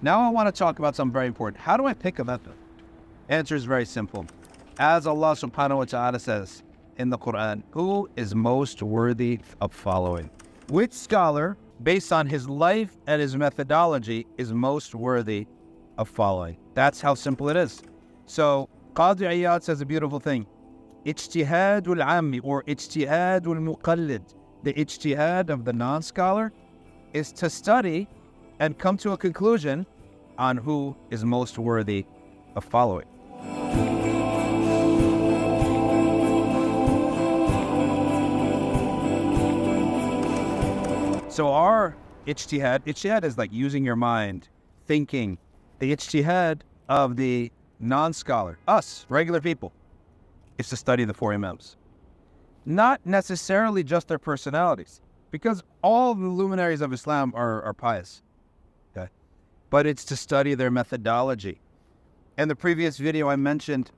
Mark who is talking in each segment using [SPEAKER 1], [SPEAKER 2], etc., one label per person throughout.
[SPEAKER 1] Now I want to talk about something very important. How do I pick a madhab? Answer is very simple. As Allah subhanahu wa ta'ala says in the Quran, who is most worthy of following? Which scholar, based on his life and his methodology, is most worthy of following? That's how simple it is. So Qadi Iyad says a beautiful thing. Ijtihadul ammi, or ijtihadul muqallid. The ijtihad of the non-scholar is to study and come to a conclusion on who is most worthy of following. So our ijtihad is like using your mind, thinking. The ijtihad of the non-scholar, us, regular people, is to study the four imams. Not necessarily just their personalities, because all the luminaries of Islam are pious. Okay? But it's to study their methodology. In the previous video, I mentioned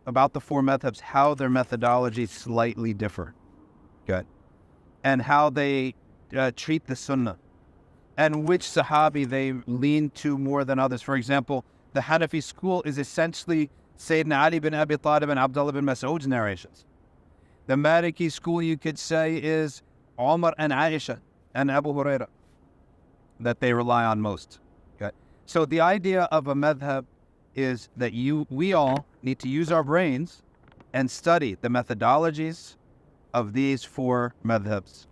[SPEAKER 1] about the four madhabs, how their methodologies slightly differ. Okay? And how they treat the sunnah, and which sahabi they lean to more than others. For example, the Hanafi school is essentially Sayyidina Ali bin Abi Talib and Abdullah bin Mas'ud's narrations. The Maliki school, you could say, is Umar and Aisha and Abu Huraira that they rely on most. Okay? So the idea of a madhab is that we all need to use our brains and study the methodologies of these four madhabs.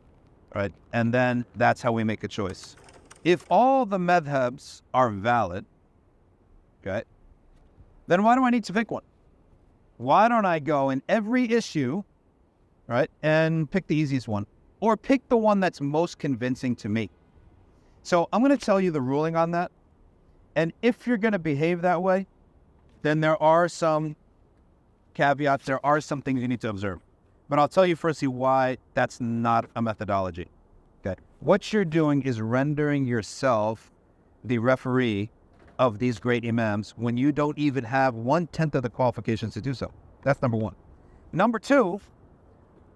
[SPEAKER 1] Right? And then that's how we make a choice. If all the madhabs are valid, okay, then why do I need to pick one? Why don't I go in every issue, right, and pick the easiest one? Or pick the one that's most convincing to me? So I'm going to tell you the ruling on that. And if you're going to behave that way, then there are some caveats, there are some things you need to observe. But I'll tell you firstly why that's not a methodology. Okay. What you're doing is rendering yourself the referee of these great imams when you don't even have 1/10 of the qualifications to do so. That's number one. Number two,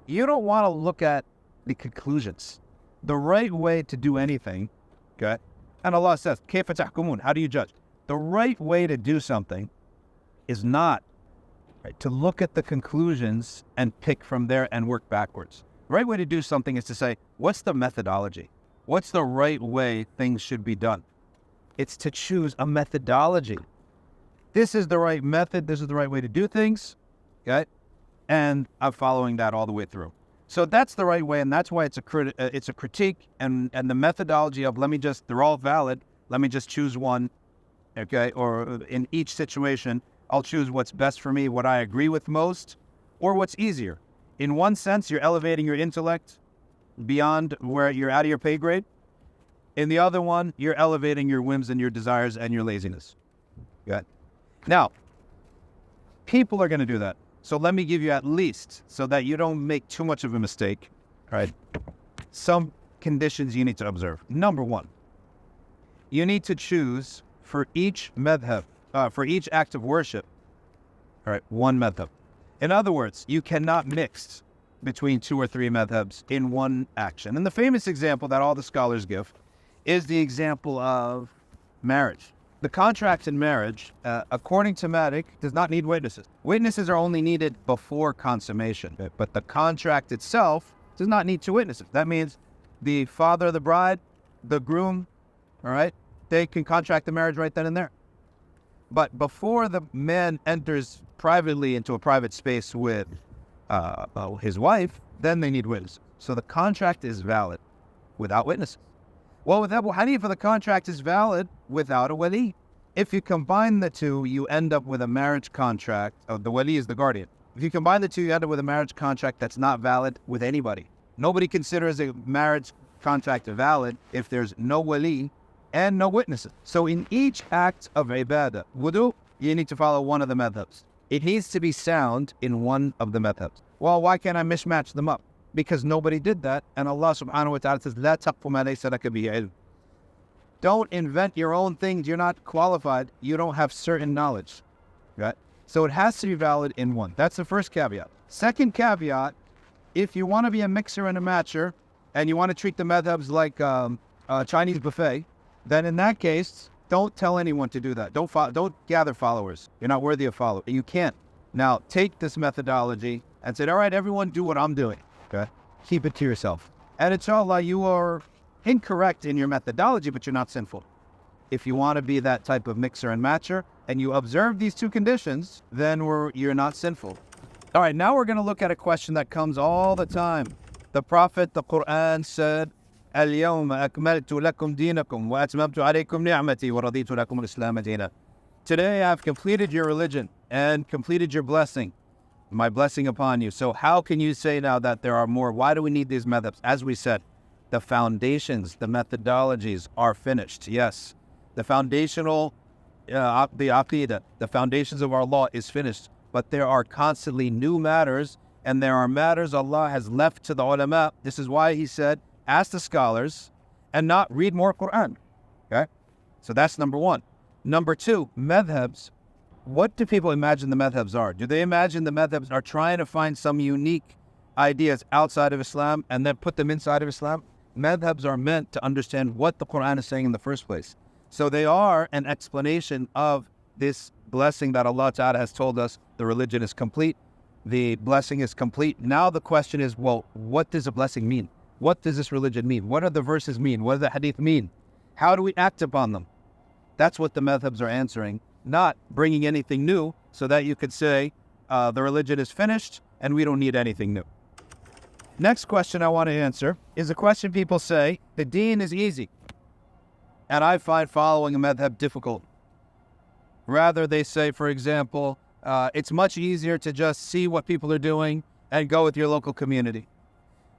[SPEAKER 1] you don't want to look at the conclusions. The right way to do anything, okay? And Allah says, كيف تحكمون? How do you judge? The right way to do something is not to look at the conclusions and pick from there and work backwards. The right way to do something is to say, what's the methodology? What's the right way things should be done? It's to choose a methodology. This is the right method. This is the right way to do things. Okay? And I'm following that all the way through. So that's the right way, and that's why it's a critique, and the methodology of they're all valid, let me just choose one, okay? Or in each situation, I'll choose what's best for me, what I agree with most, or what's easier. In one sense, you're elevating your intellect beyond where you're out of your pay grade. In the other one, you're elevating your whims and your desires and your laziness. Good. Now, people are going to do that. So let me give you at least, so that you don't make too much of a mistake, right? Some conditions you need to observe. Number one, you need to choose for each madhab, for each act of worship, all right, one madhab. In other words, you cannot mix between two or three madhabs in one action. And the famous example that all the scholars give is the example of marriage. The contract in marriage, according to Malik, does not need witnesses. Witnesses are only needed before consummation, but the contract itself does not need two witnesses. That means the father of the bride, the groom, all right, they can contract the marriage right then and there. But before the man enters privately into a private space with his wife, then they need witnesses. So the contract is valid without witnesses. Well, with Abu Hanifa, the contract is valid without a wali. If you combine the two, you end up with a marriage contract. The wali is the guardian. If you combine the two, you end up with a marriage contract that's not valid with anybody. Nobody considers a marriage contract valid if there's no wali and no witnesses. So in each act of ibadah, wudu, you need to follow one of the madhabs. It needs to be sound in one of the madhabs. Well, why can't I mismatch them up? Because nobody did that, and Allah subhanahu wa ta'ala says, "La taqfu ma laysa laka bihi ilm." Don't invent your own things. You're not qualified. You don't have certain knowledge. Right? So it has to be valid in one. That's the first caveat. Second caveat, if you want to be a mixer and a matcher, and you want to treat the madhabs like a Chinese buffet, then in that case, Don't tell anyone to do that. Don't gather followers. You're not worthy of followers. You can't. Now, take this methodology and say, all right, everyone do what I'm doing. Okay? Keep it to yourself. And inshallah, you are incorrect in your methodology, but you're not sinful. If you want to be that type of mixer and matcher, and you observe these two conditions, then you're not sinful. All right, now we're going to look at a question that comes all the time. The Prophet, the Quran said, اليوم أكملت لكم دينكم وأتممت عليكم نعمتي ورضيت لكم الإسلام دينا. Today I've completed your religion and completed your blessing, my blessing upon you. So how can you say now that there are more? Why do we need these methods? As we said, the foundations, the methodologies are finished. Yes, the foundational, the aqidah, the foundations of our law is finished. But there are constantly new matters, and there are matters Allah has left to the ulama. This is why He said, ask the scholars and not read more Quran. Okay? So that's number one. Number two, madhabs. What do people imagine the madhabs are? Do they imagine the madhabs are trying to find some unique ideas outside of Islam and then put them inside of Islam? Madhabs are meant to understand what the Quran is saying in the first place. So they are an explanation of this blessing that Allah Ta'ala has told us. The religion is complete. The blessing is complete. Now the question is, well, what does a blessing mean? What does this religion mean? What do the verses mean? What do the hadith mean? How do we act upon them? That's what the madhabs are answering, not bringing anything new so that you could say the religion is finished and we don't need anything new. Next question I want to answer is a question people say, the deen is easy, and I find following a madhab difficult. Rather, they say, for example, it's much easier to just see what people are doing and go with your local community.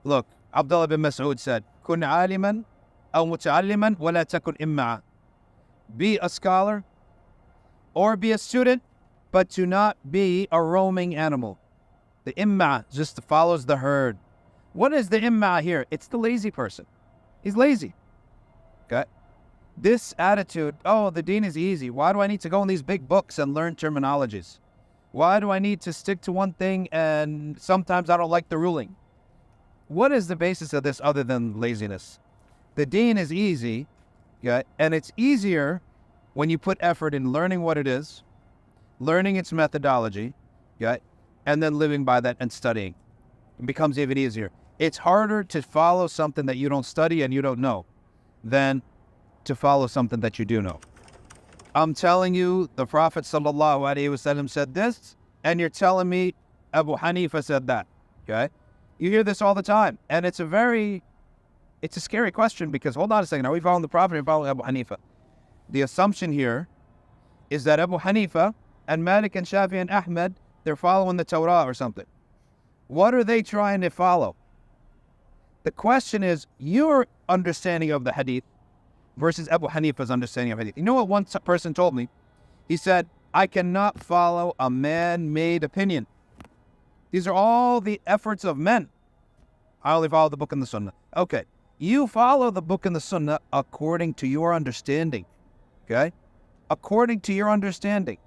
[SPEAKER 1] Look, Abdullah bin Mas'ud said, "Kun aliman aw muta'alliman wa la takun imma'a." Be a scholar or be a student, but do not be a roaming animal. The imma just follows the herd. What is the imma here? It's the lazy person. He's lazy. Okay? This attitude, oh, the deen is easy. Why do I need to go in these big books and learn terminologies? Why do I need to stick to one thing and sometimes I don't like the ruling? What is the basis of this other than laziness? The deen is easy, yeah, and it's easier when you put effort in learning what it is, learning its methodology, yeah, and then living by that and studying. It becomes even easier. It's harder to follow something that you don't study and you don't know than to follow something that you do know. I'm telling you, the Prophet ﷺ said this, and you're telling me Abu Hanifa said that, okay? You hear this all the time, and it's a scary question because, hold on a second, are we following the Prophet or following Abu Hanifa? The assumption here is that Abu Hanifa and Malik and Shafi and Ahmed, they're following the Torah or something. What are they trying to follow? The question is your understanding of the hadith versus Abu Hanifa's understanding of hadith. You know what one person told me? He said, I cannot follow a man-made opinion. These are all the efforts of men. I only follow the book and the sunnah. Okay, you follow the book and the sunnah according to your understanding. Okay? According to your understanding.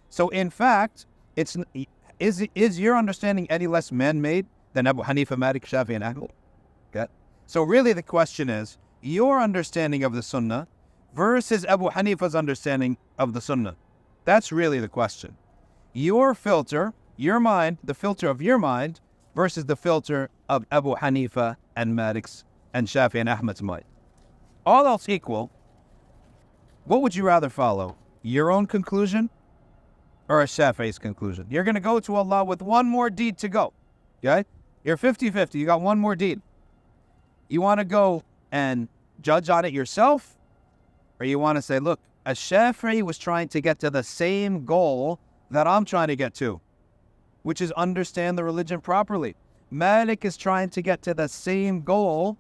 [SPEAKER 1] So in fact, is your understanding any less man-made than Abu Hanifa, Malik, Shafi, and Ahmed? Okay? So really the question is, your understanding of the sunnah versus Abu Hanifa's understanding of the sunnah. That's really the question. Your filter, your mind, the filter of your mind versus the filter of Abu Hanifa and Malik's and Shafi and Ahmed's mind. All else equal, what would you rather follow? Your own conclusion or a Shafi'i's conclusion? You're going to go to Allah with one more deed to go. Okay? You're 50-50. You got one more deed. You want to go and judge on it yourself? Or you want to say, look, a Shafi'i was trying to get to the same goal that I'm trying to get to, which is understand the religion properly. Malik is trying to get to the same goal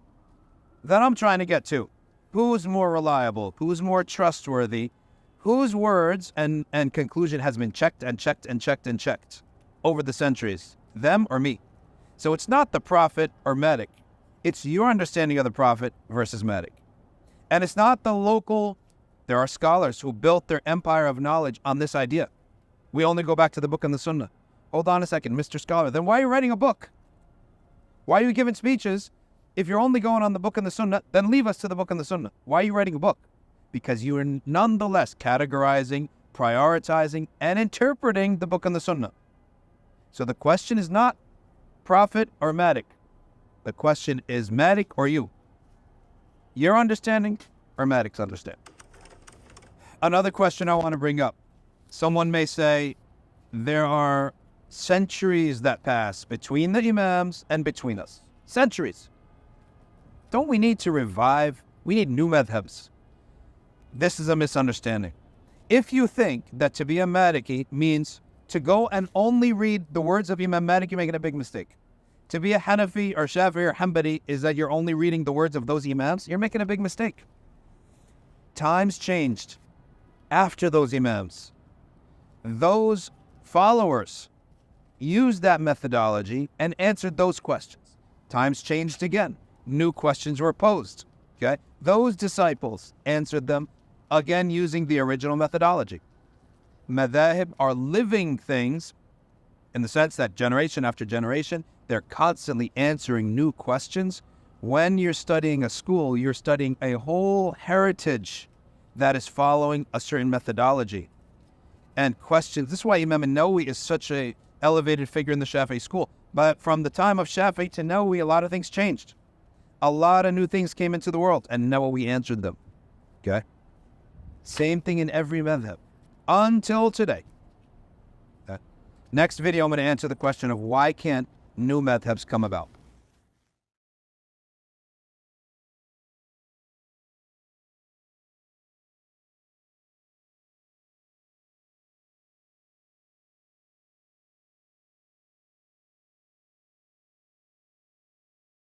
[SPEAKER 1] that I'm trying to get to. Who's more reliable? Who's more trustworthy? Whose words and conclusion has been checked and checked and checked and checked over the centuries? Them or me? So it's not the Prophet or Malik. It's your understanding of the Prophet versus Malik. And it's not the local. There are scholars who built their empire of knowledge on this idea. We only go back to the book and the sunnah. Hold on a second, Mr. Scholar. Then why are you writing a book? Why are you giving speeches? If you're only going on the book and the sunnah, then leave us to the book and the sunnah. Why are you writing a book? because you are nonetheless categorizing, prioritizing, and interpreting the book and the sunnah. So the question is not prophet or Malik. The question is Malik or you. Your understanding or Malik's understanding. Another question I want to bring up. Someone may say there are centuries that pass between the Imams and between us. Centuries. Don't we need to revive? We need new madhabs. This is a misunderstanding. If you think that to be a Maliki means to go and only read the words of Imam Malik, you're making a big mistake. To be a Hanafi or Shafi'i or Hanbali is that you're only reading the words of those Imams, you're making a big mistake. Times changed after those Imams. Those followers used that methodology and answered those questions. Times changed again. New questions were posed. Okay? Those disciples answered them again using the original methodology. Madhahib are living things in the sense that generation after generation, they're constantly answering new questions. When you're studying a school, you're studying a whole heritage that is following a certain methodology. And questions, this is why Imam Nawawi is such an elevated figure in the Shafi'i school. But from the time of Shafi'i to Nawawi, a lot of things changed. A lot of new things came into the world, and Nawawi answered them. Okay? Same thing in every madhab. Until today. Okay? Next video, I'm going to answer the question of why can't new madhabs come about.